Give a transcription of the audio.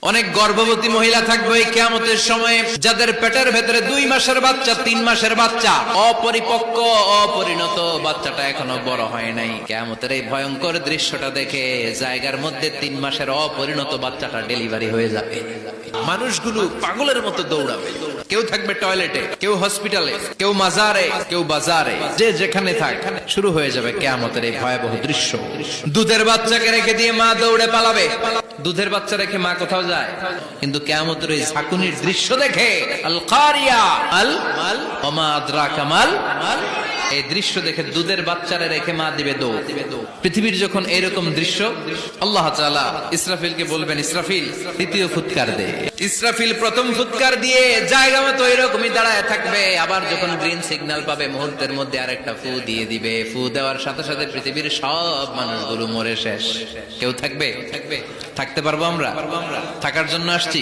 অনেক গর্ভবতী মহিলা থাকবে এই কিয়ামতের সময়, যাদের পেটের ভেতরে 2 মাসের বাচ্চা, 3 মাসের বাচ্চা, অপরিপক্ক অপরিণত বাচ্চাটা এখনো বড় হয় নাই। কিয়ামতের এই ভয়ঙ্কর দৃশ্যটা দেখে জায়গার মধ্যে 3 মাসের অপরিণত বাচ্চাটা ডেলিভারি হয়ে যাবে। মানুষগুলো পাগলের মতো দৌড়াবে। কেউ থাকবে টয়লেটে, কেউ হসপিটালে, কেউ মাজারে, কেউ বাজারে, যে যেখানে থাক শুরু হয়ে যাবে কিয়ামতের এই ভয়াবহ দৃশ্য। দুধের বাচ্চাকে রেখে দিয়ে মা দৌড়ে পালাবে। দুধের বাচ্চা রেখে মা কোথাও যায়, কিন্তু কিয়ামতের এই ঝাঁকুনির দৃশ্য দেখে আল কারিয়া আল মাল ওমা আদরাকা মাল, এই দৃশ্য দেখে দুধের বাচ্চারে রেখে মা দিবে দৌড়। পৃথিবীর যখন এরকম দৃশ্য, আল্লাহ তাআলা ইসরাফিলকে বলবেন, ইসরাফিল দ্বিতীয় ফুৎকার দে। ইসরাফিল প্রথম ফুৎকার দিয়ে জায়গা মতো এরকমই দাঁড়ায় থাকবে। আবার যখন গ্রিন সিগন্যাল পাবে মুহূর্তের মধ্যে আরেকটা ফু দিয়ে দিবে। ফু দেওয়ার সাথে সাথে পৃথিবীর সব মানুষগুলো মরে শেষ। কেউ থাকবে? থাকতে পারবো আমরা? থাকার জন্য আসছি।